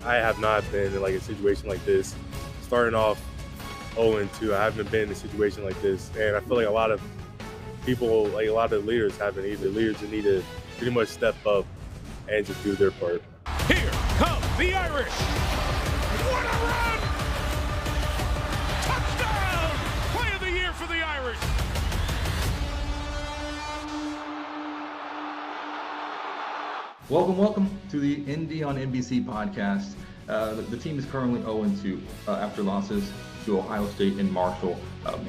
I have not been in like a situation like this. Starting off 0-2, I haven't been in a situation like this, and I feel like a lot of people, like a lot of leaders haven't either. Leaders need to pretty much step up and just do their part. Here come the Irish. What a run! Touchdown! Play of the year for the Irish. Welcome to the ND on NBC Podcast. The team is currently 0-2 after losses to Ohio State and Marshall.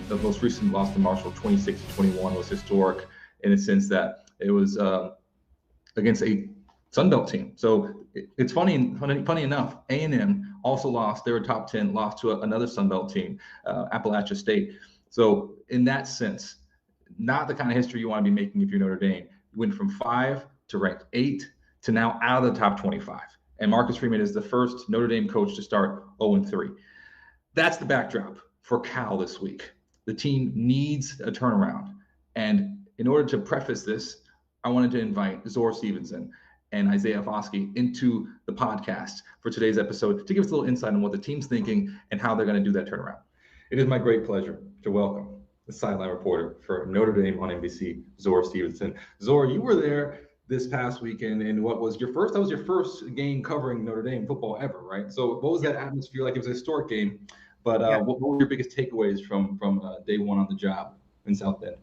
The most recent loss to Marshall, 26-21, was historic in the sense that it was against a Sun Belt team. So it's funny enough, A&M also lost. They were top 10, lost to another Sun Belt team, Appalachia State. So in that sense, not the kind of history you want to be making if you're Notre Dame. You went from 5 to ranked 8 to now out of the top 25. And Marcus Freeman is the first Notre Dame coach to start 0-3. That's the backdrop for Cal this week. The team needs a turnaround. And in order to preface this, I wanted to invite Zora Stephenson and Isaiah Foskey into the podcast for today's episode to give us a little insight on what the team's thinking and how they're going to do that turnaround. It is my great pleasure to welcome the sideline reporter for Notre Dame on NBC, Zora Stephenson. Zora, you were there this past weekend, and that was your first game covering Notre Dame football ever, right? So what was that atmosphere like? It was a historic game, but what were your biggest takeaways from day one on the job in South Bend?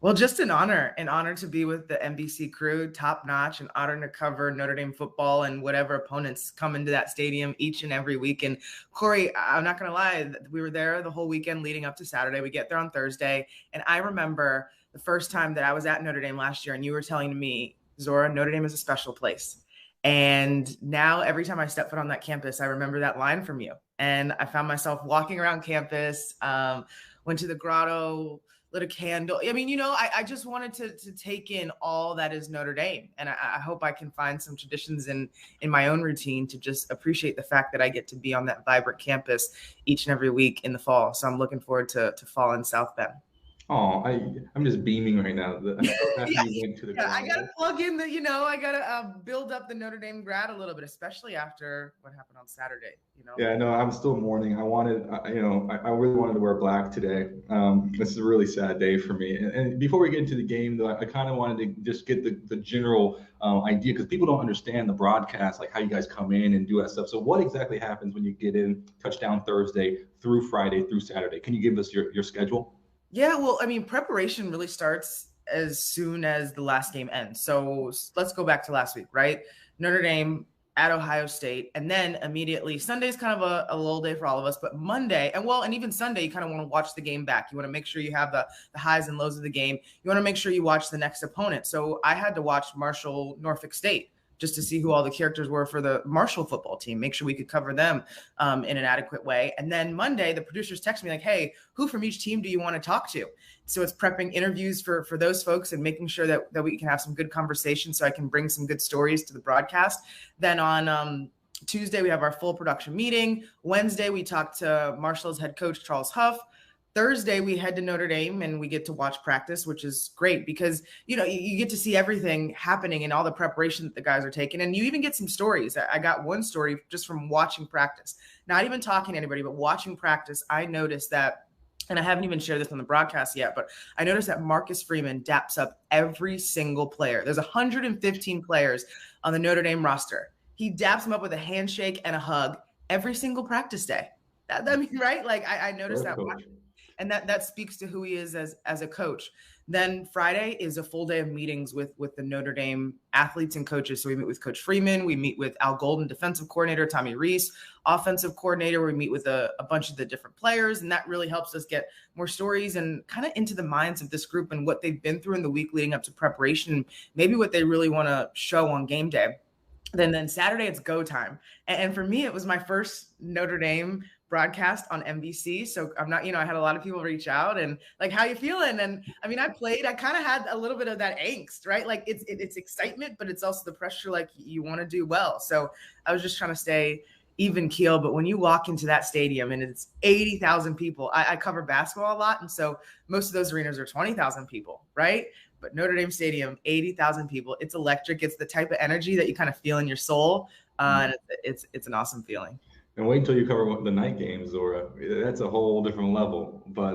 Well, just an honor to be with the NBC crew, top notch, an honor to cover Notre Dame football and whatever opponents come into that stadium each and every week. And Corey, I'm not going to lie, we were there the whole weekend leading up to Saturday. We get there on Thursday. And I remember the first time that I was at Notre Dame last year and you were telling me, Zora, Notre Dame is a special place. And now every time I step foot on that campus, I remember that line from you. And I found myself walking around campus, went to the grotto, lit a candle. I mean, I just wanted to take in all that is Notre Dame. And I hope I can find some traditions in my own routine to just appreciate the fact that I get to be on that vibrant campus each and every week in the fall. So I'm looking forward to fall in South Bend. Oh, I'm just beaming right now. I got to plug in I got to build up the Notre Dame grad a little bit, especially after what happened on Saturday, Yeah, no, I'm still mourning. I really wanted to wear black today. This is a really sad day for me. And before we get into the game, though, I kind of wanted to just get the general idea, because people don't understand the broadcast, like how you guys come in and do that stuff. So what exactly happens when you get in touchdown Thursday through Friday through Saturday? Can you give us your schedule? Yeah, well, I mean, preparation really starts as soon as the last game ends. So let's go back to last week, right? Notre Dame at Ohio State. And then immediately, Sunday's kind of a lull day for all of us, but Monday, and even Sunday, you kind of want to watch the game back. You want to make sure you have the highs and lows of the game. You want to make sure you watch the next opponent. So I had to watch Marshall, Norfolk State, just to see who all the characters were for the Marshall football team, make sure we could cover them in an adequate way. And then Monday, the producers text me like, hey, who from each team do you want to talk to? So it's prepping interviews for those folks and making sure that we can have some good conversations so I can bring some good stories to the broadcast. Then on Tuesday, we have our full production meeting. Wednesday, we talk to Marshall's head coach, Charles Huff. Thursday, we head to Notre Dame and we get to watch practice, which is great because, you get to see everything happening and all the preparation that the guys are taking. And you even get some stories. I got one story just from watching practice, not even talking to anybody, but watching practice. I noticed that, and I haven't even shared this on the broadcast yet, but I noticed that Marcus Freeman daps up every single player. There's 115 players on the Notre Dame roster. He daps them up with a handshake and a hug every single practice day. I mean, right? Like I noticed that watching. And that speaks to who he is as a coach. Then Friday is a full day of meetings with the Notre Dame athletes and coaches. So we meet with Coach Freeman. We meet with Al Golden, defensive coordinator, Tommy Reese, offensive coordinator. We meet with a bunch of the different players. And that really helps us get more stories and kind of into the minds of this group and what they've been through in the week leading up to preparation, maybe what they really want to show on game day. Then Saturday, it's go time. And for me, it was my first Notre Dame broadcast on NBC. So I'm not, I had a lot of people reach out and like, how you feeling? And I mean, I kind of had a little bit of that angst, right? Like it's excitement, but it's also the pressure, like you want to do well. So I was just trying to stay even keel. But when you walk into that stadium and it's 80,000 people, I cover basketball a lot. And so most of those arenas are 20,000 people, right? But Notre Dame Stadium, 80,000 people, it's electric. It's the type of energy that you kind of feel in your soul. And it's an awesome feeling. And wait until you cover the night games, Zora. That's a whole different level. But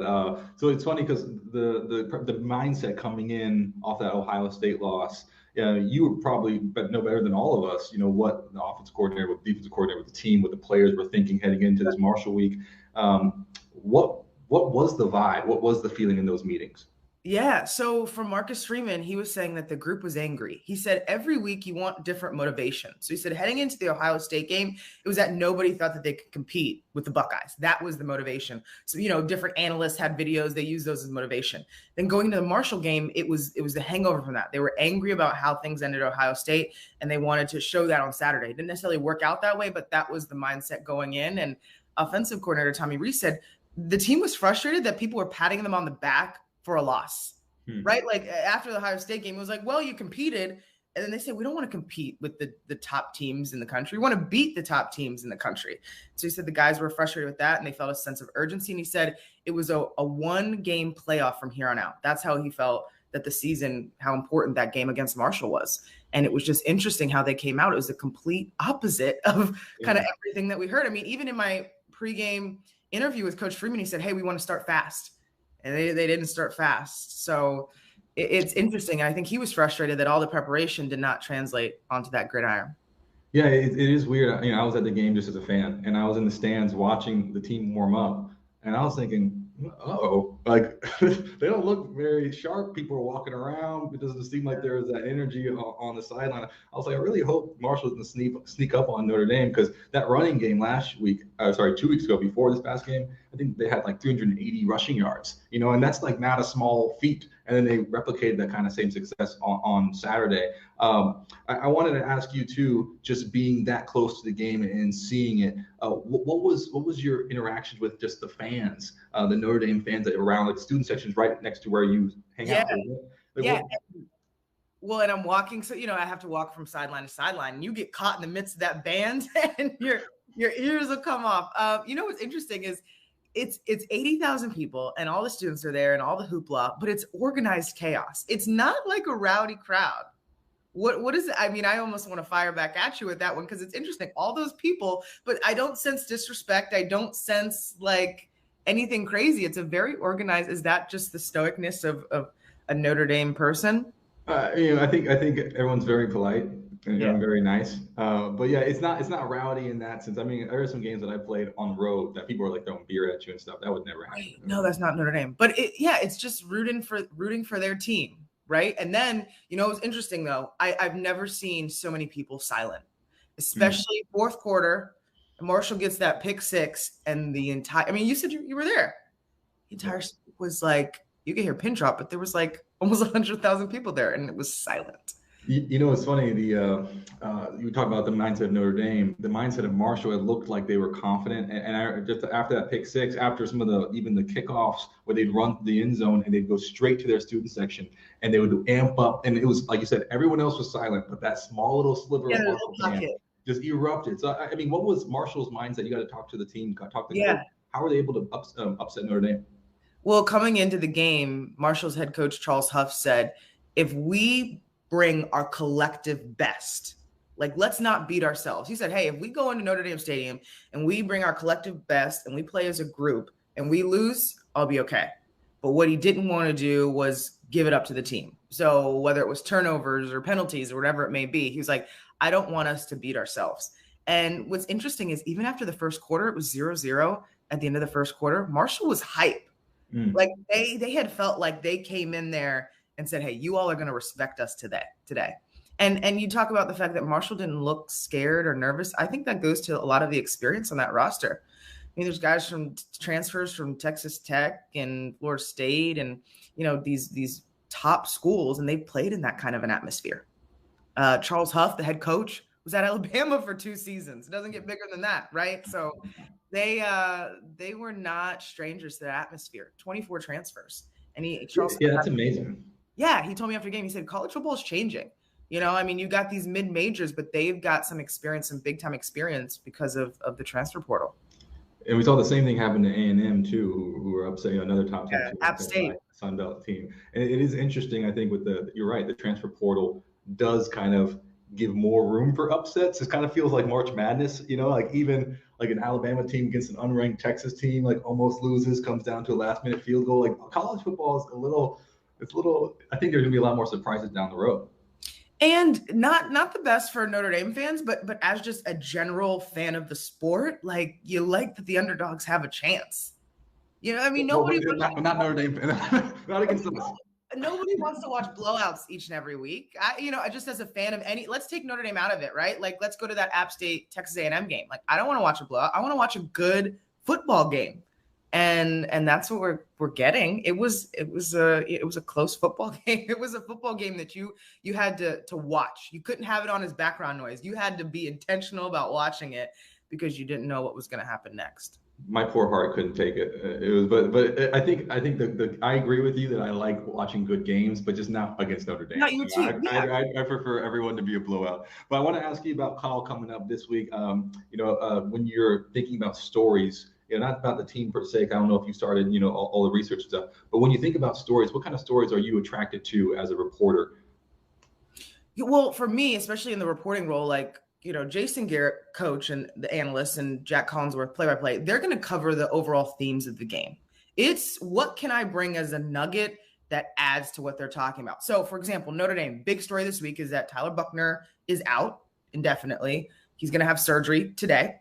so it's funny because the mindset coming in off that Ohio State loss, you would probably know better than all of us, what the offensive coordinator, what the defensive coordinator, what the team, what the players were thinking heading into this Marshall week. What was the vibe? What was the feeling in those meetings? Yeah. So from Marcus Freeman, he was saying that the group was angry. He said every week you want different motivation. So he said heading into the Ohio State game, it was that nobody thought that they could compete with the Buckeyes. That was the motivation. So, different analysts had videos. They used those as motivation. Then going into the Marshall game, it was the hangover from that. They were angry about how things ended at Ohio State, and they wanted to show that on Saturday. It didn't necessarily work out that way, but that was the mindset going in. And offensive coordinator Tommy Rees said the team was frustrated that people were patting them on the back for a loss, right? Like after the Ohio State game, it was like, well, you competed. And then they said, we don't want to compete with the top teams in the country. We want to beat the top teams in the country. So he said the guys were frustrated with that and they felt a sense of urgency. And he said it was a one-game playoff from here on out. That's how he felt that the season, how important that game against Marshall was. And it was just interesting how they came out. It was a complete opposite of kind of everything that we heard. I mean, even in my pregame interview with Coach Freeman, he said, hey, we want to start fast. And they didn't start fast. So it's interesting. I think he was frustrated that all the preparation did not translate onto that gridiron. Yeah, it is weird. I was at the game just as a fan, and I was in the stands watching the team warm up. And I was thinking, like they don't look very sharp. People are walking around. It doesn't seem like there is that energy on the sideline. I was like, I really hope Marshall's going to sneak up on Notre Dame, because that running game 2 weeks ago before this past game, I think they had like 380 rushing yards, and that's like not a small feat. And then they replicated that kind of same success on Saturday. I wanted to ask you too, just being that close to the game and seeing it, what was your interactions with just the fans, the Notre Dame fans that around, like student sections right next to where you hang out? Well, and I'm walking, so I have to walk from sideline to sideline, and you get caught in the midst of that band, and your ears will come off. What's interesting is it's 80,000 people, and all the students are there, and all the hoopla, but it's organized chaos. It's not like a rowdy crowd. What is it? I mean, I almost want to fire back at you with that one, because it's interesting. All those people, but I don't sense disrespect. I don't sense like anything crazy. It's a very organized. Is that just the stoicness of a Notre Dame person? I think everyone's very polite and very nice. But yeah, it's not rowdy in that sense. I mean, there are some games that I played on the road that people are like throwing beer at you and stuff. That would never happen. No, that's not Notre Dame. But it's just rooting for their team, right? And then it was interesting though. I've never seen so many people silent, especially fourth quarter. Marshall gets that pick six, and the entire. I mean, you said you were there. The entire was like, you could hear pin drop, but there was like almost 100,000 people there, and it was silent. It's funny. You talk about the mindset of Notre Dame. The mindset of Marshall, it looked like they were confident. And I just after that pick six, after some of even the kickoffs where they'd run to the end zone and they'd go straight to their student section and they would amp up. And it was like you said, everyone else was silent, but that small little sliver of Marshall just erupted. So I mean, what was Marshall's mindset? You got to talk to the team, talk to the coach. How were they able to upset Notre Dame? Well, coming into the game, Marshall's head coach, Charles Huff, said, if we bring our collective best, like, let's not beat ourselves. He said, hey, if we go into Notre Dame Stadium and we bring our collective best and we play as a group and we lose, I'll be okay. But what he didn't want to do was give it up to the team. So whether it was turnovers or penalties or whatever it may be, he was like, I don't want us to beat ourselves. And what's interesting is even after the first quarter, it was 0-0 at the end of the first quarter, Marshall was hype. Like they had felt like they came in there and said, hey, you all are going to respect us today. And you talk about the fact that Marshall didn't look scared or nervous. I think that goes to a lot of the experience on that roster. I mean, there's guys from transfers from Texas Tech and Florida State and, these top schools, and they played in that kind of an atmosphere. Charles Huff, the head coach, was at Alabama for 2 seasons. It doesn't get bigger than that, right? So they were not strangers to the atmosphere. 24 transfers, and that's amazing. Yeah, he told me after the game. He said college football is changing. I mean, you got these mid majors, but they've got some experience, some big time experience because of the transfer portal. And we saw the same thing happen to A&M too, who were upsetting another top 10 App State Sun Belt team. And it is interesting, I think, you're right, the transfer portal does kind of give more room for upsets. It kind of feels like March Madness, like even like an Alabama team against an unranked Texas team, like almost loses, comes down to a last minute field goal. Like college football is it's a little, I think there's gonna be a lot more surprises down the road. And not the best for Notre Dame fans, but as just a general fan of the sport, like you like that the underdogs have a chance. Nobody not Notre Dame fan, not against them. Nobody wants to watch blowouts each and every week. I just as a fan of let's take Notre Dame out of it, right? Like let's go to that App State Texas A&M game. Like I don't want to watch a blowout. I want to watch a good football game. And that's what we're getting. It was a close football game. It was a football game that you had to watch. You couldn't have it on as background noise. You had to be intentional about watching it because you didn't know what was going to happen next. My poor heart couldn't take it. It was, but I think I agree with you that I like watching good games, but just not against Notre Dame. Not your team. I prefer everyone to be a blowout. But I want to ask you about Kyle coming up this week. When you're thinking about stories, not about the team per se. I don't know if you started, all the research stuff, but when you think about stories, what kind of stories are you attracted to as a reporter? Well, for me, especially in the reporting role, like, Jason Garrett, coach, and the analysts, and Jack Collinsworth, play-by-play, they're going to cover the overall themes of the game. It's what can I bring as a nugget that adds to what they're talking about. So, for example, Notre Dame, big story this week is that Tyler Buchner is out indefinitely. He's going to have surgery today.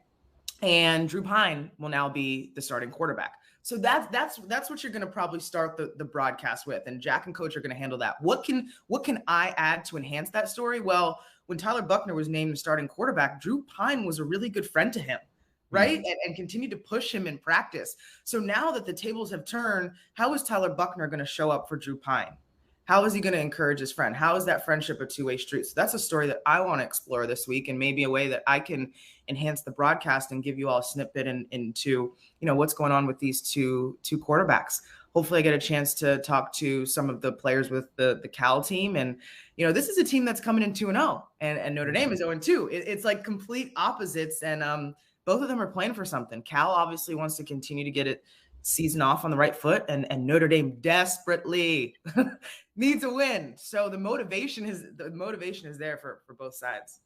And Drew Pine will now be the starting quarterback. So that's what you're going to probably start the broadcast with. And Jack and coach are going to handle that. What can I add to enhance that story? Well, when Tyler Buchner was named the starting quarterback, Drew Pine was a really good friend to him, right? Mm-hmm. And continued to push him in practice. So now that the tables have turned, how is Tyler Buchner going to show up for Drew Pine? How is he going to encourage his friend? How is that friendship a two-way street? So that's a story that I want to explore this week, and maybe a way that I can enhance the broadcast and give you all a snippet into what's going on with these two quarterbacks. Hopefully I get a chance to talk to some of the players with the Cal team. And, this is a team that's coming in 2-0 and Notre Dame is 0-2. It's like complete opposites. And both of them are playing for something. Cal obviously wants to continue to get it season off on the right foot, and Notre Dame desperately needs a win. So the motivation is there for both sides.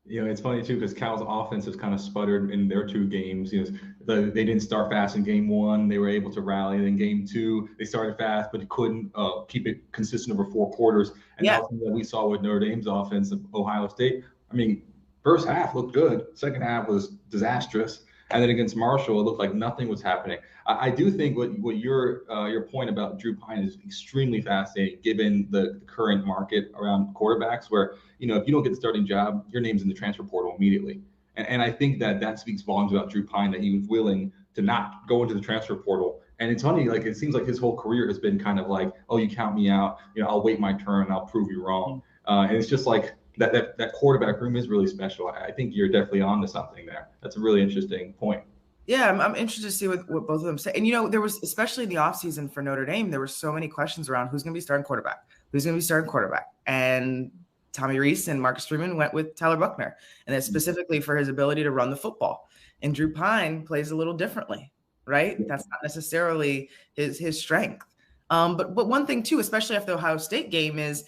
It's funny too, because Cal's offense has kind of sputtered in their two games. They didn't start fast in game one. They were able to rally. And in game two, they started fast, but couldn't keep it consistent over 4 quarters. And that's what we saw with Notre Dame's offense of Ohio State. I mean, first half looked good. Second half was disastrous. And then against Marshall, it looked like nothing was happening. I do think what your point about Drew Pine is extremely fascinating, given the current market around quarterbacks, where if you don't get the starting job, your name's in the transfer portal immediately. And I think that speaks volumes about Drew Pine, that he was willing to not go into the transfer portal. And it's funny, like it seems like his whole career has been kind of like, oh, you count me out, I'll wait my turn, I'll prove you wrong. And it's just like that quarterback room is really special. I think you're definitely on to something there. That's a really interesting point. Yeah, I'm interested to see what both of them say. And, there was, especially in the offseason for Notre Dame, there were so many questions around who's going to be starting quarterback. And Tommy Rees and Marcus Freeman went with Tyler Buchner, and that's specifically for his ability to run the football. And Drew Pine plays a little differently, right? That's not necessarily his strength. But one thing, too, especially after the Ohio State game, is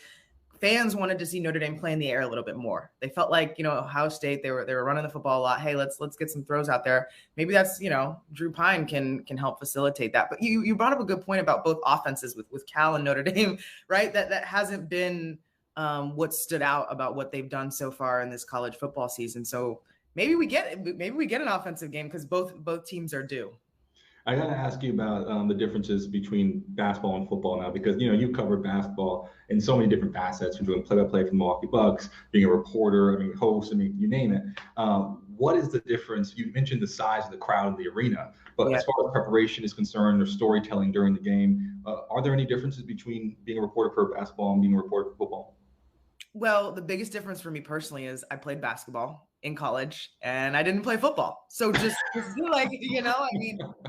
fans wanted to see Notre Dame play in the air a little bit more. They felt like, Ohio State, they were running the football a lot. Hey, let's get some throws out there. Maybe that's, Drew Pine can help facilitate that. But you brought up a good point about both offenses with Cal and Notre Dame, right? That hasn't been what stood out about what they've done so far in this college football season. So maybe we get an offensive game, because both teams are due. I got to ask you about the differences between basketball and football now, because, you've covered basketball in so many different facets, from doing play-by-play for the Milwaukee Bucks, being a reporter, host, you name it. What is the difference? You mentioned the size of the crowd in the arena, but as far as preparation is concerned, or storytelling during the game, are there any differences between being a reporter for basketball and being a reporter for football? Well, the biggest difference for me personally is I played basketball in college and I didn't play football. So just like,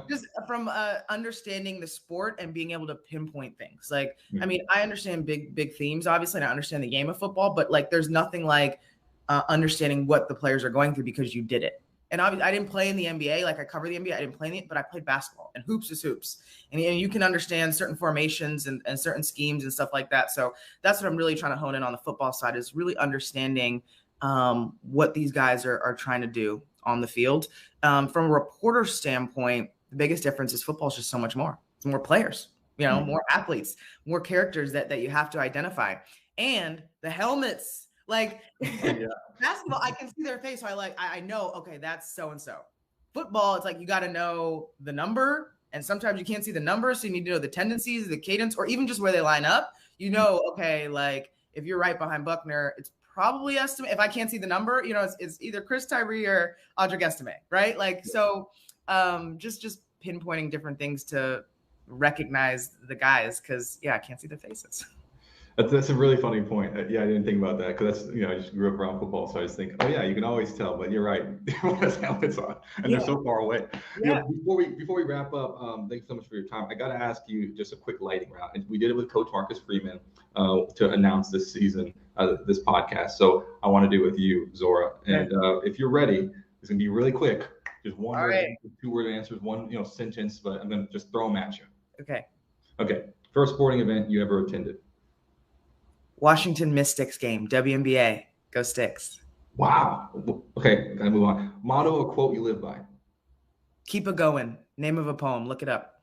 just from understanding the sport and being able to pinpoint things. Like, I understand big themes, obviously, and I understand the game of football, but like, there's nothing like understanding what the players are going through because you did it. And obviously, I didn't play in the NBA. Like, I covered the NBA. I didn't play in it, but I played basketball, and hoops is hoops. And you can understand certain formations and certain schemes and stuff like that. So that's what I'm really trying to hone in on the football side, is really understanding what these guys are trying to do on the field. From a reporter standpoint, the biggest difference is football is just so much more. It's more players, more athletes, more characters that you have to identify. And the helmets, like basketball, I can see their face. So I know, okay, that's so-and-so. Football, it's like you got to know the number. And sometimes you can't see the number. So you need to know the tendencies, the cadence, or even just where they line up. Okay, like if you're right behind Buckner, it's probably estimate. If I can't see the number, it's either Chris Tyree or Audric Estime, right? Just pinpointing different things to recognize the guys because I can't see the faces. That's a really funny point. I didn't think about that because that's I just grew up around football, so I just think, you can always tell. But you're right, everyone has helmets on, and they're so far away. Yeah. Before we wrap up, thanks so much for your time. I got to ask you just a quick lightning round, and we did it with Coach Marcus Freeman to announce this season, this podcast. So I want to do it with you, Zora, and if you're ready, it's gonna be really quick. Just one word, answers, 2-word answers, one sentence, but I'm gonna just throw them at you. Okay. First sporting event you ever attended? Washington Mystics game, WNBA. Go Sticks. Wow. Okay, gotta move on. Motto or quote you live by? Keep it going. Name of a poem. Look it up.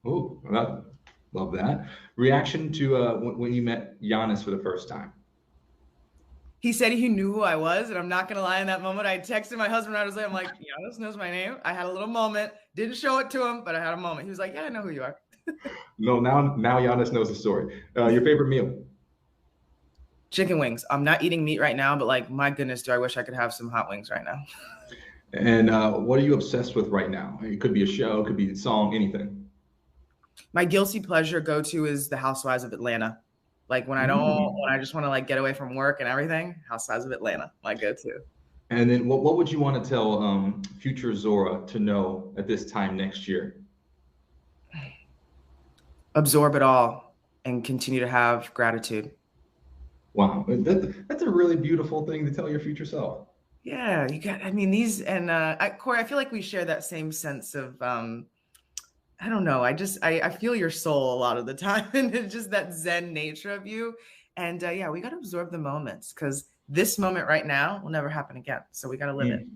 Oh, love that. Reaction to when you met Giannis for the first time? He said he knew who I was, and I'm not going to lie, in that moment, I texted my husband. I'm like, Giannis knows my name. I had a little moment. Didn't show it to him, but I had a moment. He was like, yeah, I know who you are. No, now Giannis knows the story. Your favorite meal? Chicken wings. I'm not eating meat right now, but my goodness, do I wish I could have some hot wings right now. And what are you obsessed with right now? It could be a show, it could be a song, anything. My guilty pleasure go-to is the Housewives of Atlanta. When I just want to get away from work and everything, Housewives of Atlanta, my go-to. And then what would you want to tell future Zora to know at this time next year? Absorb it all and continue to have gratitude. Wow. That's a really beautiful thing to tell your future self. Yeah, these, and Corey, I feel like we share that same sense of, I don't know. I feel your soul a lot of the time, and it's just that Zen nature of you. And we got to absorb the moments because this moment right now will never happen again. So we got to live it.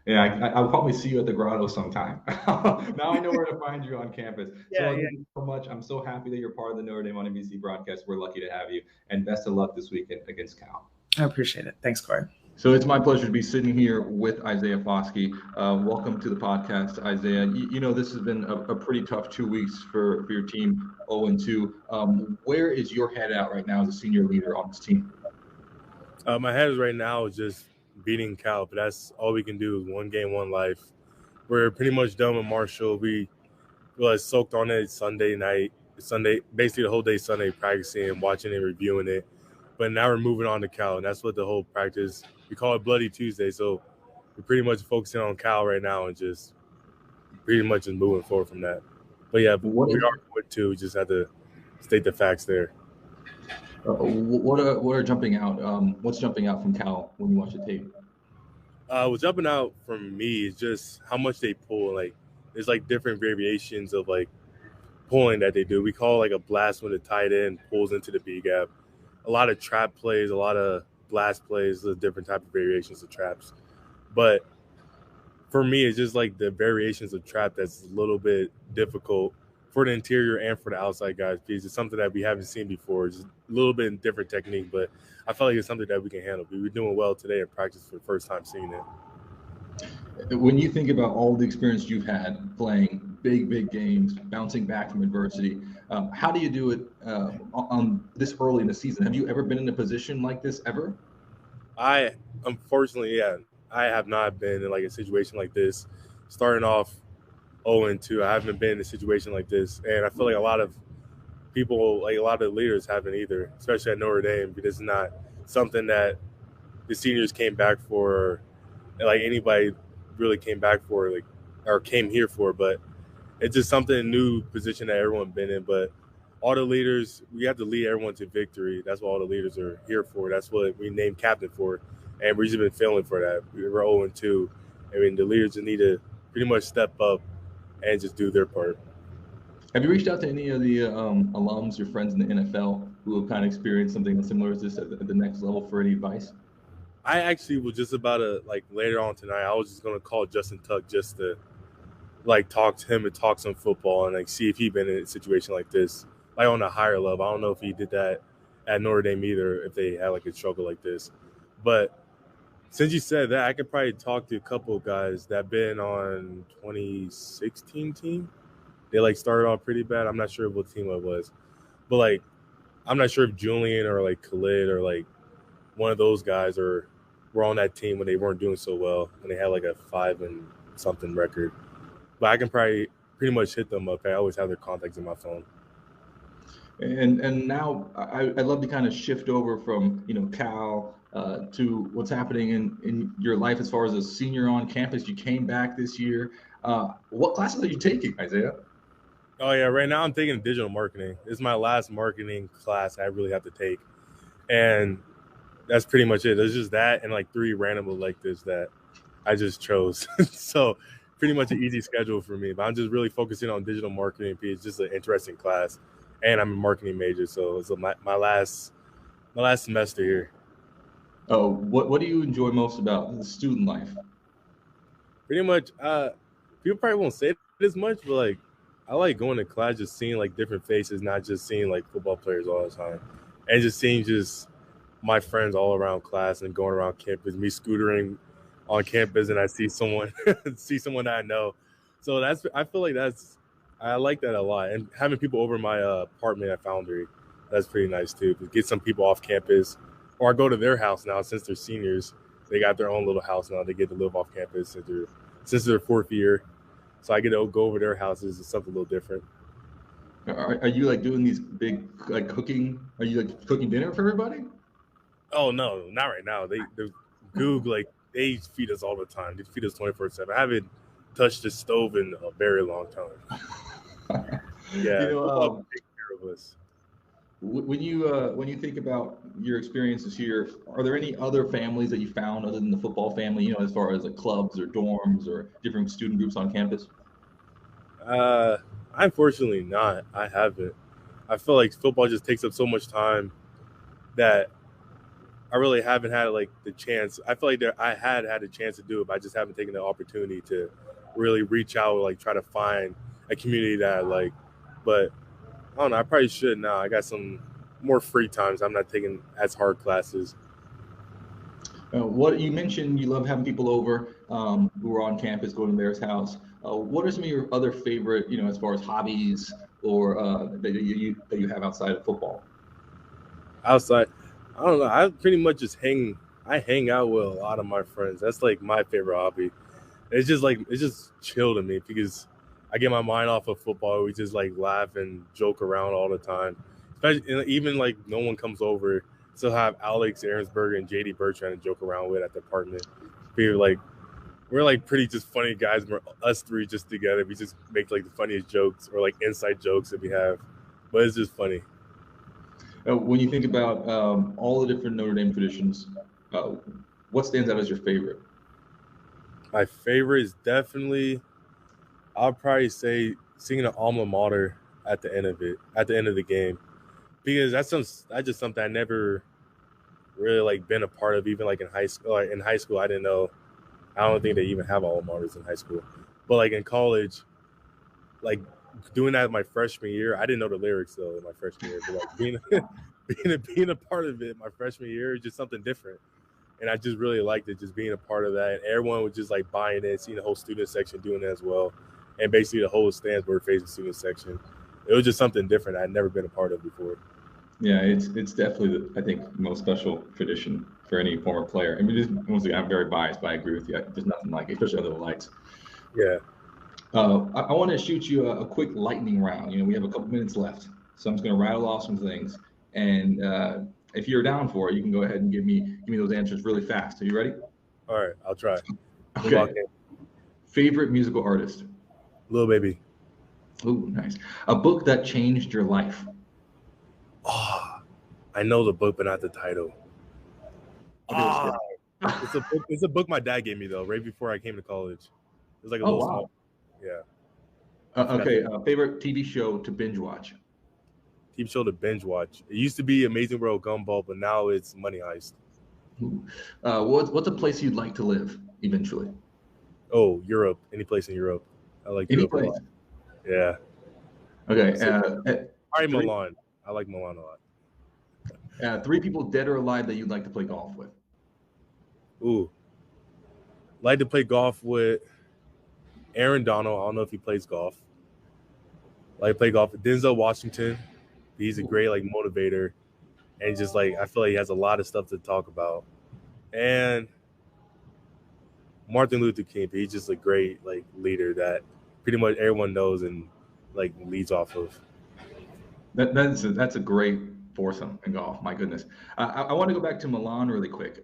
Yeah, I'll probably see you at the grotto sometime. Now I know where to find you on campus. Thank you so much. I'm so happy that you're part of the Notre Dame on NBC broadcast. We're lucky to have you. And best of luck this weekend against Cal. I appreciate it. Thanks, Corey. So it's my pleasure to be sitting here with Isaiah Foskey. Welcome to the podcast, Isaiah. This has been a pretty tough 2 weeks for your team, 0-2. Where is your head at right now as a senior leader on this team? My head is right now is just beating Cal, but that's all we can do is one game, one life. We're pretty much done with Marshall. We soaked on it Sunday, basically the whole day Sunday, practicing and watching it, reviewing it. But now we're moving on to Cal, and that's what the whole practice, we call it Bloody Tuesday. So we're pretty much focusing on Cal right now and just pretty much just moving forward from that. But we are 0-2. We just have to state the facts there. What are jumping out? What's jumping out from Cal when you watch the tape? What's jumping out from me is just how much they pull. There's different variations of pulling that they do. We call a blast when the tight end pulls into the B gap. A lot of trap plays, a lot of blast plays, the different type of variations of traps. But for me, it's just the variations of trap that's a little bit difficult for the interior and for the outside guys, because it's something that we haven't seen before. It's a little bit in different technique, but I feel like it's something that we can handle. We were doing well today in practice for the first time seeing it. When you think about all the experience you've had playing big games, bouncing back from adversity, how do you do it on this early in the season? Have you ever been in a position like this ever? Unfortunately, I have not been in a situation like this. Starting off 0-2, I haven't been in a situation like this, and I feel like a lot of people, a lot of leaders haven't either, especially at Notre Dame, because it's not something that the seniors came back for, anybody really came back for, or came here for. But it's just something new position that everyone's been in. But all the leaders, we have to lead everyone to victory. That's what all the leaders are here for. That's what we named captain for, and we've just been failing for that. We're 0-2. The leaders just need to pretty much step up and just do their part. Have you reached out to any of the alums, your friends in the NFL, who have kind of experienced something similar to this at the next level for any advice? I actually was just about to, like, later on tonight, I was just going to call Justin Tuck just to, like, talk to him and talk some football and, like, see if he'd been in a situation like this, like, on a higher level. I don't know if he did that at Notre Dame either, if they had, like, a struggle like this. But since you said that, I could probably talk to a couple of guys that been on 2016 team. They, like, started off pretty bad. I'm not sure what team it was. But, like, I'm not sure if Julian or, like, Khalid or, like, one of those guys were on that team when they weren't doing so well, when they had, like, a 5-and-something record. But I can probably pretty much hit them up. I always have their contacts in my phone. And now I'd love to kind of shift over from, Cal to what's happening in your life as far as a senior on campus. You came back this year. What classes are you taking, Isaiah? Oh, yeah. Right now I'm taking digital marketing. It's my last marketing class I really have to take. And that's pretty much it. There's just that and, like, 3 random electives that I just chose. So pretty much an easy schedule for me. But I'm just really focusing on digital marketing. It's just an interesting class. And I'm a marketing major, so it's my last semester here. Oh, what do you enjoy most about the student life? Pretty much, people probably won't say it as much, but, like, I like going to class, just seeing, like, different faces, not just seeing, like, football players all the time, and just seeing just my friends all around class and going around campus, me scootering on campus, and I see someone that I know. So I feel like I like that a lot. And having people over my apartment at Foundry, that's pretty nice too. Get some people off campus, or I go to their house now since they're seniors. They got their own little house now. They get to live off campus since they're 4th year. So I get to go over their houses. It's something a little different. Are you, like, doing these big, like, cooking? Are you, like, cooking dinner for everybody? Oh no, not right now. They Goog, like, they feed us all the time. They feed us 24/7. I haven't touched the stove in a very long time. Yeah, take care of us. When you think about your experiences here, are there any other families that you found other than the football family? As far as, like, clubs or dorms or different student groups on campus? Unfortunately not. I haven't. I feel like football just takes up so much time that I really haven't had, like, the chance. I feel like I had a chance to do it, but I just haven't taken the opportunity to really reach out, like, try to find a community that I like. But I don't know. I probably should now. I got some more free times. I'm not taking as hard classes. What you mentioned, you love having people over who are on campus, going to their house. What are some of your other favorite, as far as hobbies or that you have outside of football? Outside, I don't know. I pretty much just hang out with a lot of my friends. That's, like, my favorite hobby. It's just chill to me because I get my mind off of football. We just, like, laugh and joke around all the time. Especially, even, like, no one comes over. Still have Alex Aaronsberger and JD Bertrand to joke around with at the apartment. We're like pretty just funny guys. We're us 3 just together. We just make, like, the funniest jokes or, like, inside jokes that we have. But it's just funny. When you think about all the different Notre Dame traditions, what stands out as your favorite? My favorite is definitely, I'll probably say, singing an alma mater at the end of the game, because that's just something I never really, like, been a part of. Even, like, in high school. Like, in high school, I didn't know. I don't think they even have alma maters in high school. But, like, in college, like, doing that my freshman year, I didn't know the lyrics though in my freshman year. But, like, being a part of it my freshman year is just something different. And I just really liked it, just being a part of that. And everyone was just, like, buying it, seeing the whole student section doing it as well. And basically the whole stands were facing student section. It was just something different I'd never been a part of before. Yeah, it's definitely, I think, most special tradition for any former player. I mean, once again, I'm very biased, but I agree with you. There's nothing like it, especially under the lights. Yeah. I want to shoot you a quick lightning round. We have a couple minutes left. So I'm just going to rattle off some things. And if you're down for it, you can go ahead and give me those answers really fast. Are you ready? All right, I'll try. Okay. Favorite musical artist? Lil Baby. Ooh, nice. A book that changed your life? Oh, I know the book, but not the title. It's a book my dad gave me, though, right before I came to college. It was like a little small. Yeah. Okay. Favorite TV show to binge watch? TV show to binge watch. It used to be Amazing World Gumball, but now it's Money Heist. What's a place you'd like to live eventually? Oh, Europe. Any place in Europe. I like Any Europe a place? lot. Yeah. Okay. Probably Milan. I like Milan a lot. 3 people dead or alive that you'd like to play golf with. Ooh. Like to play golf with Aaron Donald. I don't know if he plays golf. Like to play golf with Denzel Washington. He's a great like motivator, and just like I feel like he has a lot of stuff to talk about. And Martin Luther King, he's just a great like leader that pretty much everyone knows and like leads off of. That's a great foursome in golf. My goodness. I want to go back to Milan really quick.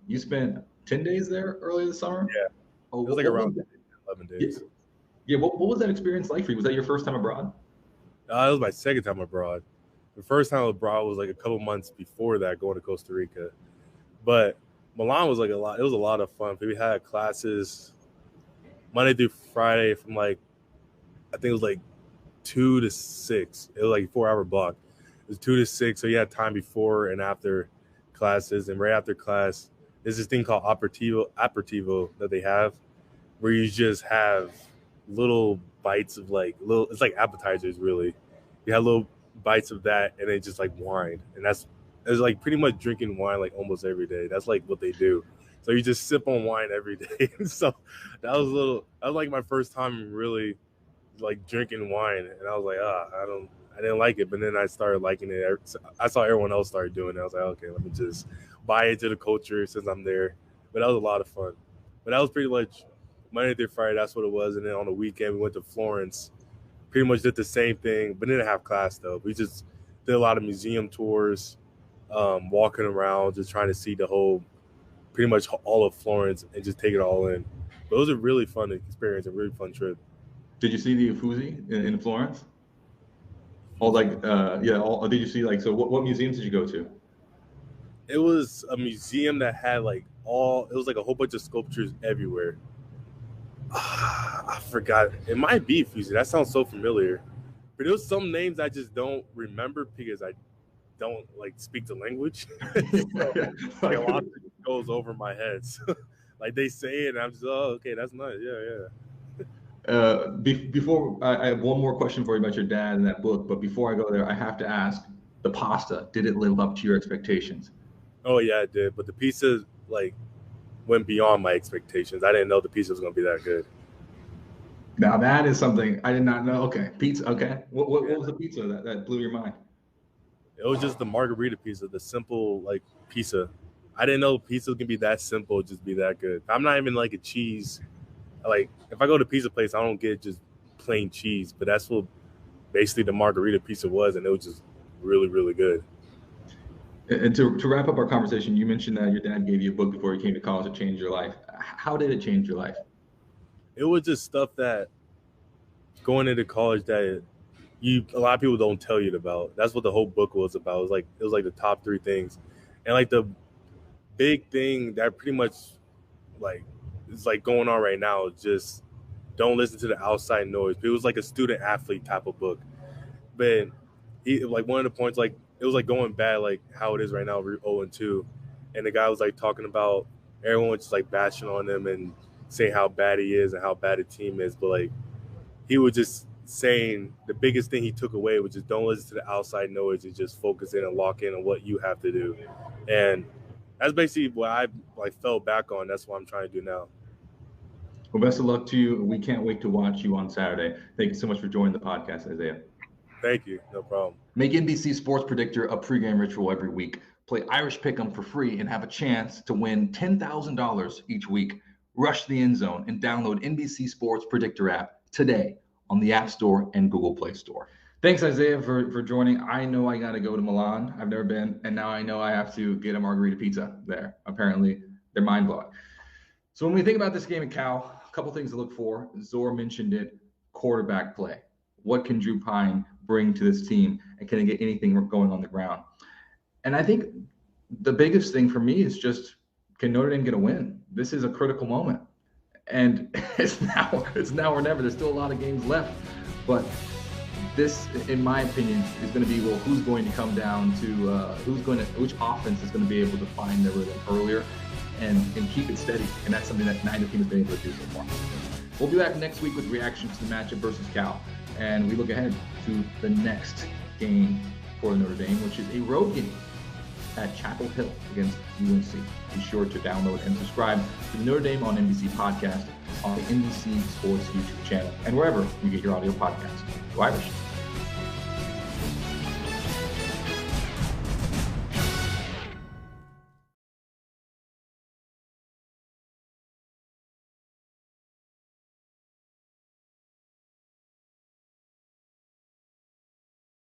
You spent 10 days there earlier this summer? Yeah. Oh, it was like around 11 days. Yeah. What was that experience like for you? Was that your first time abroad? It was my second time abroad. The first time abroad was like a couple months before that, going to Costa Rica. But Milan was like a lot. It was a lot of fun. We had classes Monday through Friday from like, I think it was like 2 to 6. It was like a 4-hour block. It was 2 to 6. So you had time before and after classes. And right after class, there's this thing called aperitivo that they have, where you just have little bites of like it's like appetizers really. You have little bites of that and then just like wine. And it's like pretty much drinking wine like almost every day. That's like what they do. So you just sip on wine every day. So that was like my first time really like drinking wine. And I was like, I didn't like it. But then I started liking it. I saw everyone else start doing it. I was like, okay, let me just buy into the culture since I'm there. But that was a lot of fun. But that was pretty much Monday through Friday, that's what it was. And then on the weekend, we went to Florence. Pretty much did the same thing, but didn't have class, though. We just did a lot of museum tours, walking around, just trying to see the whole, pretty much all of Florence and just take it all in. But it was a really fun experience, a really fun trip. Did you see the Uffizi in Florence? Did you see like, so what museums did you go to? It was a museum that had like it was like a whole bunch of sculptures everywhere. I forgot. It might be Uffizi. That sounds so familiar. But there was some names I just don't remember because I don't like speak the language. So, like, a lot of it goes over my head. So, like they say it, and I'm just, okay, that's nice. Yeah. Before I have one more question for you about your dad and that book, but before I go there, I have to ask: the pasta, did it live up to your expectations? Oh yeah, it did. But the pizza like went beyond my expectations. I didn't know the pizza was going to be that good. Now that is something I did not know. Okay, pizza. Okay, what was the pizza that blew your mind? It was just the margarita pizza, the simple like pizza. I didn't know pizza can be that simple, just be that good. I'm not even like a cheese. Like if I go to pizza place, I don't get just plain cheese, but that's what basically the margarita pizza was, and it was just really, really good. And to wrap up our conversation, you mentioned that your dad gave you a book before you came to college that changed your life. How did it change your life? It was just stuff that going into college that a lot of people don't tell you about. That's what the whole book was about. It was like the top 3 things. And like the big thing that pretty much like is like going on right now is just don't listen to the outside noise. It was like a student athlete type of book. But like one of the points, like it was like going bad, like how it is right now, we're 0-2. And the guy was like talking about everyone was just like bashing on him and saying how bad he is and how bad the team is. But like he was just saying the biggest thing he took away was just don't listen to the outside noise and just focus in and lock in on what you have to do. And that's basically what I like fell back on. That's what I'm trying to do now. Well, best of luck to you. We can't wait to watch you on Saturday. Thank you so much for joining the podcast, Isaiah. Thank you. No problem. Make NBC Sports Predictor a pregame ritual every week. Play Irish Pick'em for free and have a chance to win $10,000 each week. Rush the end zone and download NBC Sports Predictor app today on the App Store and Google Play Store. Thanks, Isaiah, for joining. I know I got to go to Milan. I've never been, and now I know I have to get a margarita pizza there. Apparently, they're mind-blowing. So when we think about this game at Cal, a couple things to look for. Zora mentioned it, quarterback play. What can Drew Pine bring to this team, and can he get anything going on the ground? And I think the biggest thing for me is just, can Notre Dame get a win? This is a critical moment. And it's now or never. There's still a lot of games left. But this, in my opinion, is going to be, well, who's going to come down to which offense is going to be able to find their rhythm earlier and keep it steady. And that's something that neither team has been able to do so far. We'll be back next week with reactions to the matchup versus Cal. And we look ahead to the next game for Notre Dame, which is a road game at Chapel Hill against UNC. Be sure to download and subscribe to the Notre Dame on NBC podcast on the NBC Sports YouTube channel and wherever you get your audio podcasts. Go Irish!